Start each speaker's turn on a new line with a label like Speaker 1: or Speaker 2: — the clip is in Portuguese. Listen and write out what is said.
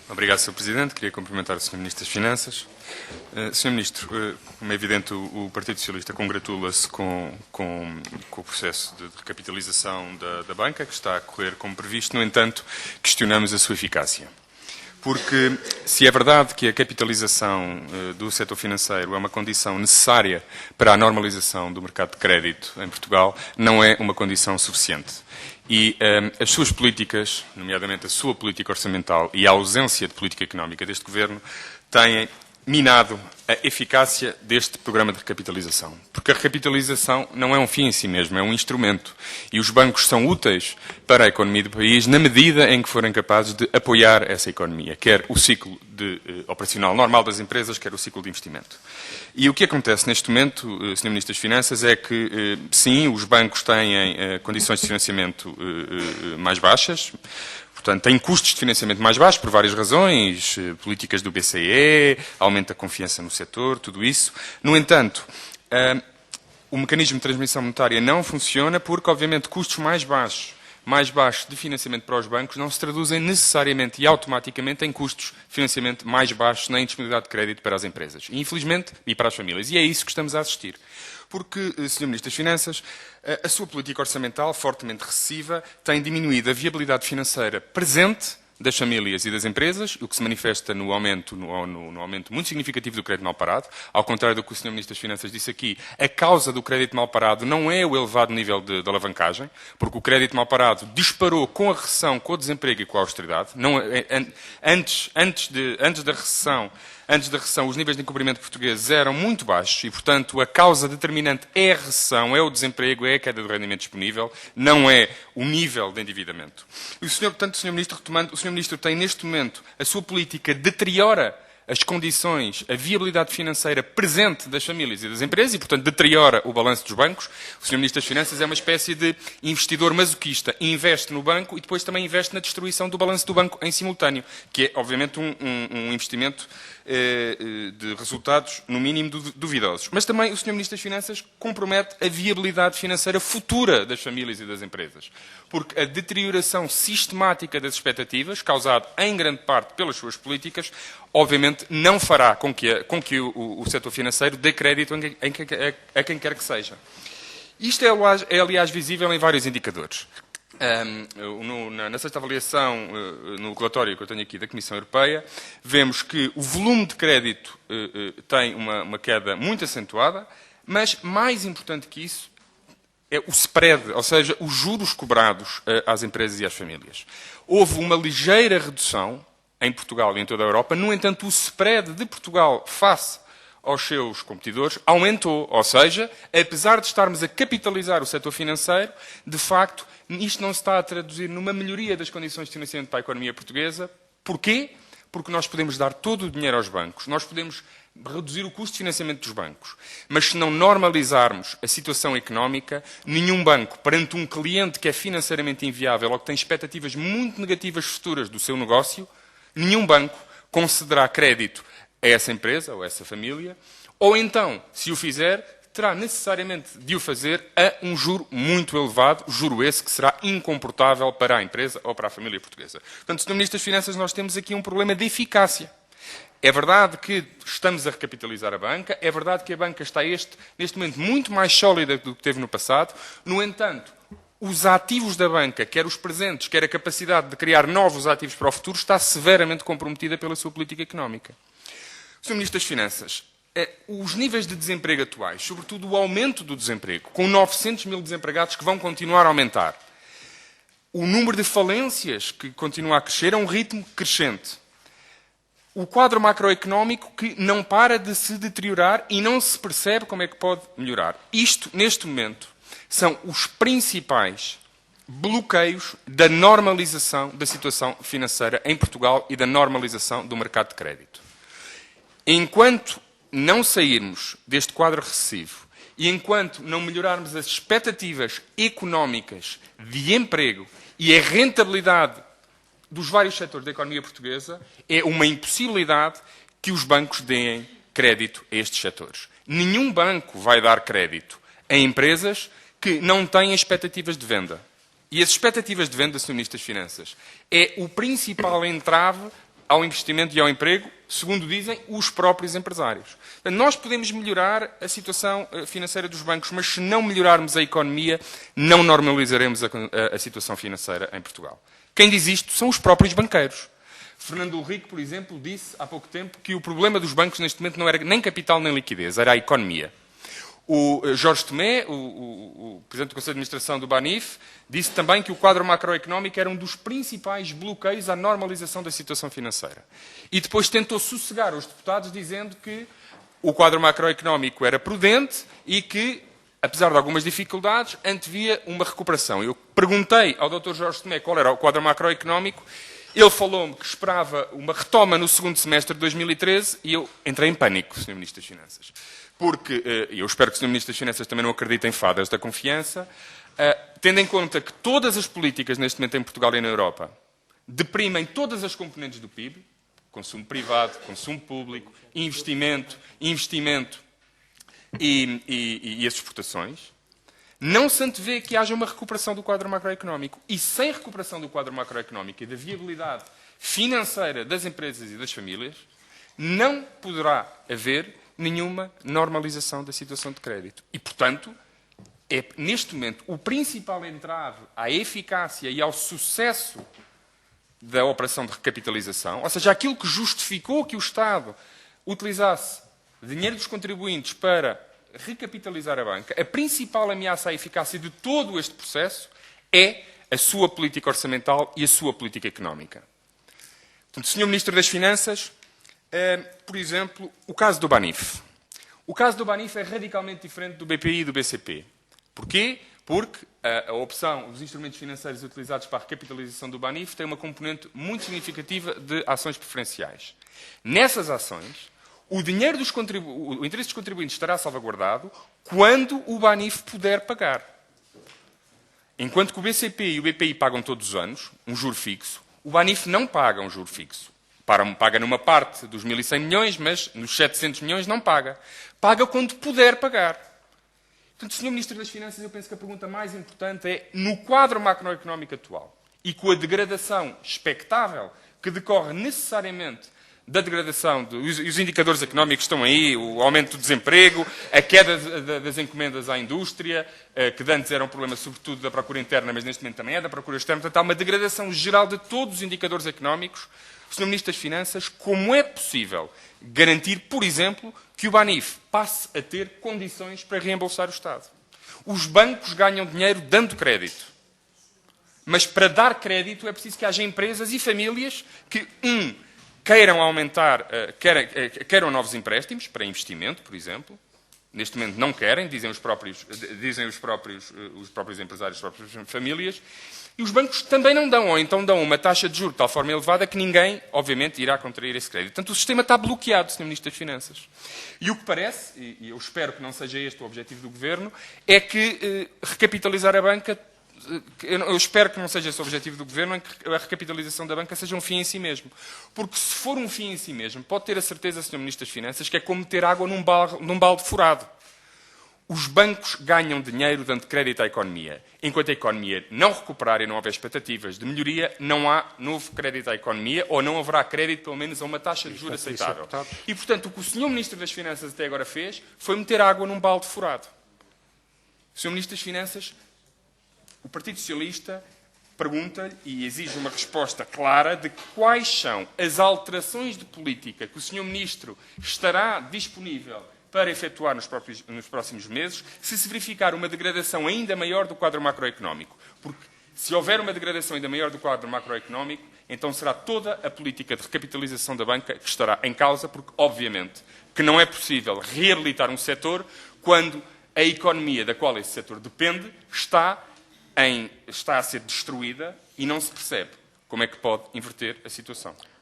Speaker 1: Obrigado, Sr. Presidente. Queria cumprimentar o Sr. Ministro das Finanças. Sr. Ministro, como é evidente, o Partido Socialista congratula-se com o processo de recapitalização da banca, que está a correr como previsto. No entanto, questionamos a sua eficácia. Porque, se é verdade que a capitalização do setor financeiro é uma condição necessária para a normalização do mercado de crédito em Portugal, não é uma condição suficiente. E as suas políticas, nomeadamente a sua política orçamental e a ausência de política económica deste Governo, têm minado a eficácia deste programa de recapitalização. Porque a recapitalização não é um fim em si mesmo, é um instrumento. E os bancos são úteis para a economia do país na medida em que forem capazes de apoiar essa economia, quer o ciclo operacional normal das empresas, quer o ciclo de investimento. E o que acontece neste momento, Sr. Ministro das Finanças, é que, sim, os bancos têm condições de financiamento mais baixas. Portanto, tem custos de financiamento mais baixos, por várias razões, políticas do BCE, aumento da confiança no setor, tudo isso. No entanto, o mecanismo de transmissão monetária não funciona porque, obviamente, custos mais baixos de financiamento para os bancos não se traduzem necessariamente e automaticamente em custos de financiamento mais baixos na indisponibilidade de crédito para as empresas. E, infelizmente, e para as famílias. E é isso que estamos a assistir. Porque, Sr. Ministro das Finanças, a sua política orçamental, fortemente recessiva, tem diminuído a viabilidade financeira presente das famílias e das empresas, o que se manifesta no aumento muito significativo do crédito mal parado. Ao contrário do que o Sr. Ministro das Finanças disse aqui, a causa do crédito mal parado não é o elevado nível de alavancagem, porque o crédito mal parado disparou com a recessão, com o desemprego e com a austeridade. Antes da recessão, os níveis de encobrimento portugueses eram muito baixos e, portanto, a causa determinante é a recessão, é o desemprego, é a queda do rendimento disponível, não é o nível de endividamento. E portanto, o Sr. Ministro, retomando, o Sr. Ministro tem, neste momento, a sua política deteriora as condições, a viabilidade financeira presente das famílias e das empresas e, portanto, deteriora o balanço dos bancos. O Sr. Ministro das Finanças é uma espécie de investidor masoquista. Investe no banco e depois também investe na destruição do balanço do banco em simultâneo, que é, obviamente, um investimento de resultados, no mínimo, duvidosos. Mas também o Sr. Ministro das Finanças compromete a viabilidade financeira futura das famílias e das empresas. Porque a deterioração sistemática das expectativas, causada em grande parte pelas suas políticas, obviamente não fará com que o setor financeiro dê crédito a quem quer que seja. Isto é, aliás, visível em vários indicadores. Na sexta avaliação, no relatório que eu tenho aqui da Comissão Europeia, vemos que o volume de crédito tem uma queda muito acentuada, mas mais importante que isso é o spread, ou seja, os juros cobrados às empresas e às famílias. Houve uma ligeira redução em Portugal e em toda a Europa, no entanto, o spread de Portugal face aos seus competidores aumentou, ou seja, apesar de estarmos a capitalizar o setor financeiro, de facto, isto não se está a traduzir numa melhoria das condições de financiamento para a economia portuguesa. Porquê? Porque nós podemos dar todo o dinheiro aos bancos, nós podemos reduzir o custo de financiamento dos bancos, mas se não normalizarmos a situação económica, nenhum banco, perante um cliente que é financeiramente inviável ou que tem expectativas muito negativas futuras do seu negócio, nenhum banco concederá crédito a essa empresa ou a essa família, ou então, se o fizer, terá necessariamente de o fazer a um juro muito elevado, juro esse que será incomportável para a empresa ou para a família portuguesa. Portanto, Sr. Ministro das Finanças, nós temos aqui um problema de eficácia. É verdade que estamos a recapitalizar a banca, é verdade que a banca está neste momento muito mais sólida do que teve no passado, no entanto, os ativos da banca, quer os presentes, quer a capacidade de criar novos ativos para o futuro, está severamente comprometida pela sua política económica. Sr. Ministro das Finanças, os níveis de desemprego atuais, sobretudo o aumento do desemprego, com 900 mil desempregados que vão continuar a aumentar, o número de falências que continua a crescer a um ritmo crescente, o quadro macroeconómico que não para de se deteriorar e não se percebe como é que pode melhorar. Isto, neste momento, são os principais bloqueios da normalização da situação financeira em Portugal e da normalização do mercado de crédito. Enquanto não sairmos deste quadro recessivo e enquanto não melhorarmos as expectativas económicas de emprego e a rentabilidade dos vários setores da economia portuguesa, é uma impossibilidade que os bancos deem crédito a estes setores. Nenhum banco vai dar crédito a empresas que não têm expectativas de venda. E as expectativas de venda, Sr. Ministro das Finanças, é o principal entrave ao investimento e ao emprego, segundo dizem os próprios empresários. Nós podemos melhorar a situação financeira dos bancos, mas se não melhorarmos a economia, não normalizaremos a situação financeira em Portugal. Quem diz isto são os próprios banqueiros. Fernando Henrique, por exemplo, disse há pouco tempo que o problema dos bancos neste momento não era nem capital nem liquidez, era a economia. O Jorge Tomé, o Presidente do Conselho de Administração do BANIF, disse também que o quadro macroeconómico era um dos principais bloqueios à normalização da situação financeira. E depois tentou sossegar os deputados dizendo que o quadro macroeconómico era prudente e que, apesar de algumas dificuldades, antevia uma recuperação. Eu perguntei ao Dr. Jorge Tomé qual era o quadro macroeconómico. Ele falou-me que esperava uma retoma no segundo semestre de 2013 e eu entrei em pânico, Sr. Ministro das Finanças. Porque, eu espero que o Sr. Ministro das Finanças também não acredite em fadas da confiança, tendo em conta que todas as políticas neste momento em Portugal e na Europa deprimem todas as componentes do PIB, consumo privado, consumo público, investimento e as exportações, não se antevê que haja uma recuperação do quadro macroeconómico. E sem recuperação do quadro macroeconómico e da viabilidade financeira das empresas e das famílias, não poderá haver nenhuma normalização da situação de crédito. E, portanto, é neste momento o principal entrave à eficácia e ao sucesso da operação de recapitalização, ou seja, aquilo que justificou que o Estado utilizasse dinheiro dos contribuintes para recapitalizar a banca, a principal ameaça à eficácia de todo este processo é a sua política orçamental e a sua política económica. Portanto, Sr. Ministro das Finanças, por exemplo, o caso do BANIF. O caso do BANIF é radicalmente diferente do BPI e do BCP. Porquê? Porque a opção, os instrumentos financeiros utilizados para a recapitalização do BANIF tem uma componente muito significativa de ações preferenciais. Nessas ações, o interesse dos contribuintes estará salvaguardado quando o BANIF puder pagar. Enquanto que o BCP e o BPI pagam todos os anos um juro fixo, o BANIF não paga um juro fixo. Paga numa parte dos 1.100 milhões, mas nos 700 milhões não paga. Paga quando puder pagar. Portanto, Sr. Ministro das Finanças, eu penso que a pergunta mais importante é, no quadro macroeconómico atual e com a degradação expectável que decorre necessariamente da degradação, os indicadores económicos estão aí, o aumento do desemprego, a queda das encomendas à indústria, que antes era um problema sobretudo da procura interna, mas neste momento também é da procura externa. Portanto, há uma degradação geral de todos os indicadores económicos. Sr. Ministro das Finanças, como é possível garantir, por exemplo, que o BANIF passe a ter condições para reembolsar o Estado? Os bancos ganham dinheiro dando crédito. Mas para dar crédito é preciso que haja empresas e famílias que, queiram aumentar, queiram novos empréstimos para investimento, por exemplo. Neste momento não querem, dizem os próprios empresários, as próprias famílias. E os bancos também não dão, ou então dão uma taxa de juros de tal forma elevada que ninguém, obviamente, irá contrair esse crédito. Portanto, o sistema está bloqueado, Sr. Ministro das Finanças. E o que parece, e eu espero que não seja este o objetivo do Governo, é que recapitalizar a banca, eu espero que não seja esse o objetivo do Governo, em que a recapitalização da banca seja um fim em si mesmo. Porque se for um fim em si mesmo, pode ter a certeza, Sr. Ministro das Finanças, que é como meter água num balde furado. Os bancos ganham dinheiro dando crédito à economia. Enquanto a economia não recuperar e não houver expectativas de melhoria, não há novo crédito à economia, ou não haverá crédito, pelo menos, a uma taxa de juros aceitável. E, portanto, o que o Sr. Ministro das Finanças até agora fez foi meter água num balde furado. O Sr. Ministro das Finanças, o Partido Socialista, pergunta-lhe e exige uma resposta clara de quais são as alterações de política que o Sr. Ministro estará disponível para efetuar nos próximos meses, se verificar uma degradação ainda maior do quadro macroeconómico. Porque se houver uma degradação ainda maior do quadro macroeconómico, então será toda a política de recapitalização da banca que estará em causa, porque, obviamente, que não é possível reabilitar um setor quando a economia da qual esse setor depende está a ser destruída e não se percebe como é que pode inverter a situação.